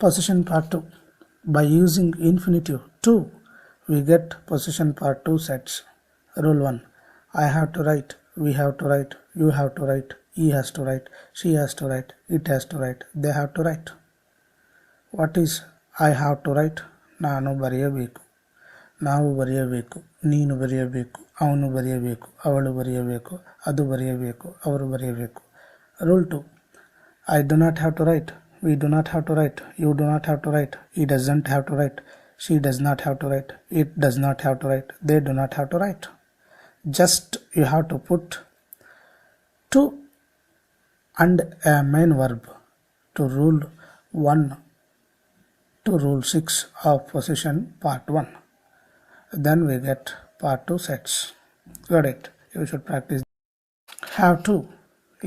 Possession part 2. By using infinitive to, we get possession part 2 sets. Rule 1. I have to write, we have to write, you have to write, he has to write, she has to write, it has to write, they have to write. What is I have to write? ನಾನು ಬರೆಯಬೇಕು, ನಾವು ಬರೆಯಬೇಕು, ನೀನು ಬರೆಯಬೇಕು, ಅವನು ಬರೆಯಬೇಕು, ಅವಳು ಬರೆಯಬೇಕು, ಅದು ಬರೆಯಬೇಕು, ಅವರು ಬರೆಯಬೇಕು. Rule 2. I do not have to write, we do not have to write, you do not have to write, he doesn't have to write, she does not have to write, it does not have to write, they do not have to write. Just you have to put to and a main verb to rule 1 to rule 6 of possession part 1. Then we get part 2 sets. Got it? You should practice. Have to,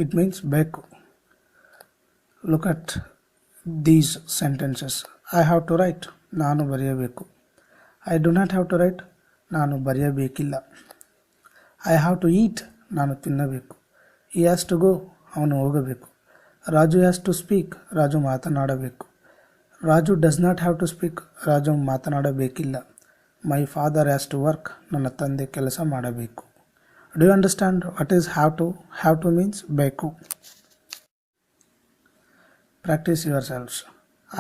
it means ಬೇಕು. Look at these sentences. I have to write, ನಾನು ಬರೆಯಬೇಕು. I do not have to write, ನಾನು ಬರೆಯಬೇಕಿಲ್ಲ. I have to eat, ನಾನು ತಿನ್ನಬೇಕು. He has to go, ಅವನು ಹೋಗಬೇಕು. Raju has to speak, Raju ಮಾತನಾಡಬೇಕು. Raju does not have to speak, Raju ಮಾತನಾಡಬೇಕಿಲ್ಲ. My father has to work, ನನ್ನ ತಂದೆ ಕೆಲಸ ಮಾಡಬೇಕು. Do you understand what is have to? Have to means ಬೇಕು. Practice yourselves.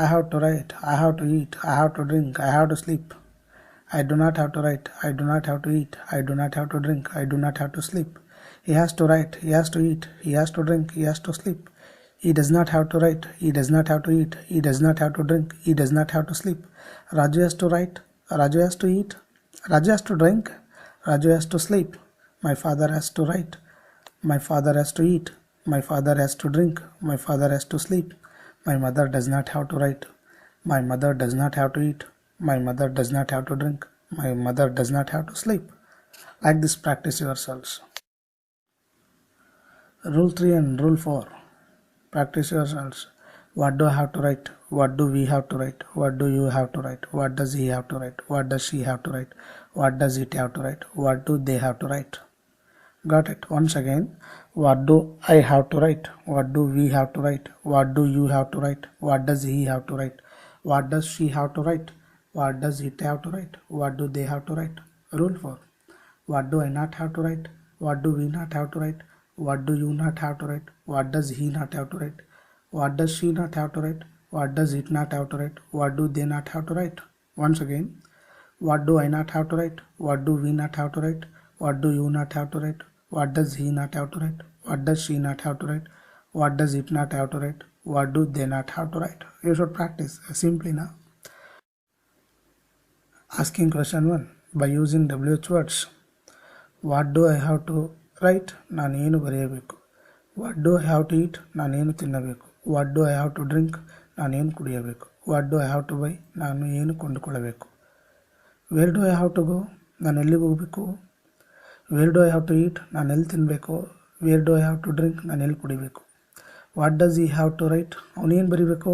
I have to write, I have to eat, I have to drink, I have to sleep. I do not have to write, I do not have to eat, I do not have to drink, I do not have to sleep. He has to write, he has to eat, he has to drink, he has to sleep. He does not have to write, he does not have to eat, he does not have to drink, he does not have to sleep. Raju has to write, Raju has to eat, Raju has to drink, Raju has to sleep. My father has to write, my father has to eat, my father has to drink, my father has to sleep. My mother does not have to write, my mother does not have to eat, my mother does not have to drink, my mother does not have to sleep. Like this, practice yourselves. Rule 3 and Rule 4. Practice yourselves. What do I have to write? What do we have to write? What do you have to write? What does he have to write? What does she have to write? What does it have to write? What do they have to write? Got it? Once again. What do I have to write? What do we have to write? What do you have to write? What does he have to write? What does she have to write? What does it have to write? What do they have to write? Rule 4. What do I not have to write? What do we not have to write? What do you not have to write? What does he not have to write? What does she not have to write? What does it not have to write? What do they not have to write? Once again. What do I not have to write? What do we not have to write? What do you not have to write? What does he not have to write? What does she not have to write? What does it not have to write? What do they not have to write? You should practice simply now. Asking question 1 by using WH words. What do I have to write? ನಾನು ಏನು ಬರೆಯಬೇಕು. What do I have to eat? ನಾನು ಏನು ತಿನ್ನಬೇಕು. What do I have to drink? ನಾನು ಏನು ಕುಡಿಯಬೇಕು. What do I have to buy? ನಾನು ಏನು ಕೊಂಡುಕೊಳ್ಳಬೇಕು. Where do I have to go? ನಾನು ಎಲ್ಲಿಗೆ ಹೋಗಬೇಕು. Where do I have to eat? ನಾನು ಎಲ್ಲಿ ತಿನ್ನಬೇಕು. Where do I have to drink? ನಾನು ಎಲ್ಲಿ ಕುಡಿಬೇಕು. What does he have to write? ಅವನೇನು ಬರೀಬೇಕು.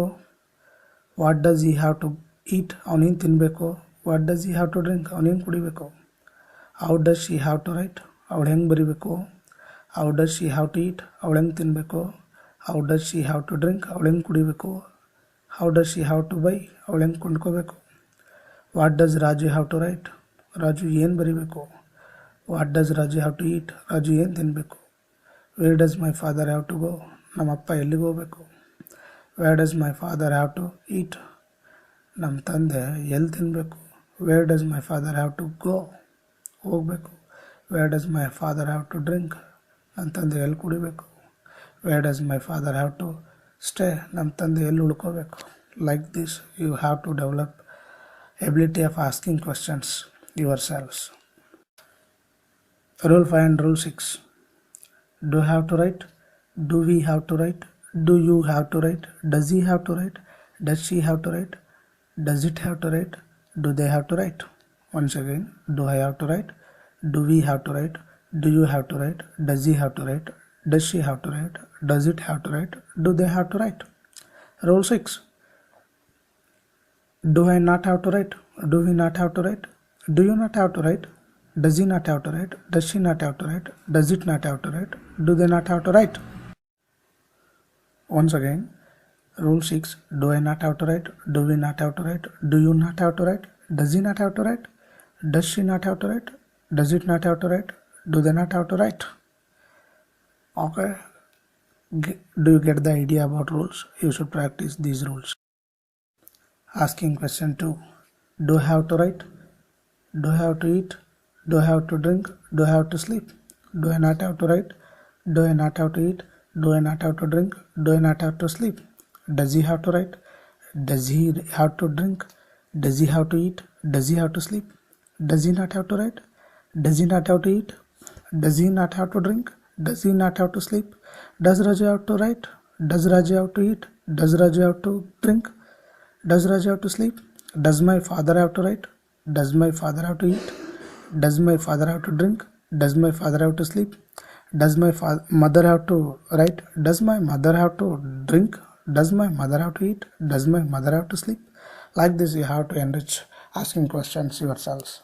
What does he have to eat? ಅವನೇನು ತಿನ್ನಬೇಕು. What does he have to drink? ಅವನೇನು ಕುಡಿಬೇಕು. How does she have to write? ಅವಳು ಹೆಂಗೆ ಬರೀಬೇಕು. How does she have to eat? ಅವಳು ಹೆಂಗೆ ತಿನ್ನಬೇಕು. How does she have to drink? ಅವಳು ಹೆಂಗೆ ಕುಡಿಬೇಕು. How does she have to buy? ಅವಳು ಹೆಂಗೆ ಕೊಂಡ್ಕೋಬೇಕು. What does Raju have to write? Raju ಏನು ಬರೀಬೇಕು. What does Raju have to eat? Raju ಏನು ತಿನ್ನಬೇಕು. Where does my father have to go? ನಮ್ಮ ಅಪ್ಪ ಎಲ್ಲಿಗೆ ಹೋಗಬೇಕು. Where does my father have to eat? ನಮ್ಮ ತಂದೆ ಎಲ್ಲಿ ತಿನ್ನಬೇಕು. Where does my father have to go? ಹೋಗಬೇಕು. Where does my father have to drink? ನನ್ನ ತಂದೆ ಎಲ್ಲಿ ಕುಡಿಬೇಕು. Where does my father have to stay? ನಮ್ಮ ತಂದೆ ಎಲ್ಲಿ ಉಳ್ಕೋಬೇಕು. Like this, you have to develop ability of asking questions yourselves. Rule 5 and Rule 6. Do I have to write? Do we have to write? Do you have to write? Does he have to write? Does she have to write? Does it have to write? Do they have to write? Once again. Do I have to write? Do we have to write? Do you have to write? Does he have to write? Does she have to write? Does it have to write? Do they have to write? Rule 6. Do I not have to write? Do we not have to write? Do you not have to write? Does he not have to write? Does she not have to write? Does it not have to write? Do they not have to write? Once again, Rule 6. Do I not have to write? Do we not have to write? Do you not have to write? Does he not have to write? Does she not have to write? Does it not have to write? Do they not have to write? Okay. Do you get the idea about rules? You should practice these rules. Asking question 2. Do I have to write? Do I have to eat? Do I have to drink? Do I have to sleep? Do I not have to write? Do I not have to eat? Do I not have to drink? Do I not have to sleep? Does he have to write? Does he have to drink? Does he have to eat? Does he have to sleep? Does he not have to write? Does he not have to eat? Does he not have to drink? Does he not have to sleep? Does Raju have to write? Does Raju have to eat? Does Raju have to drink? Does Raju have to sleep? Does my father have to write? Does my father have to eat? Does my father have to drink? Does my father have to sleep? Does my mother have to write? Does my mother have to drink? Does my mother have to eat? Does my mother have to sleep? Like this you have to enrich asking questions yourselves.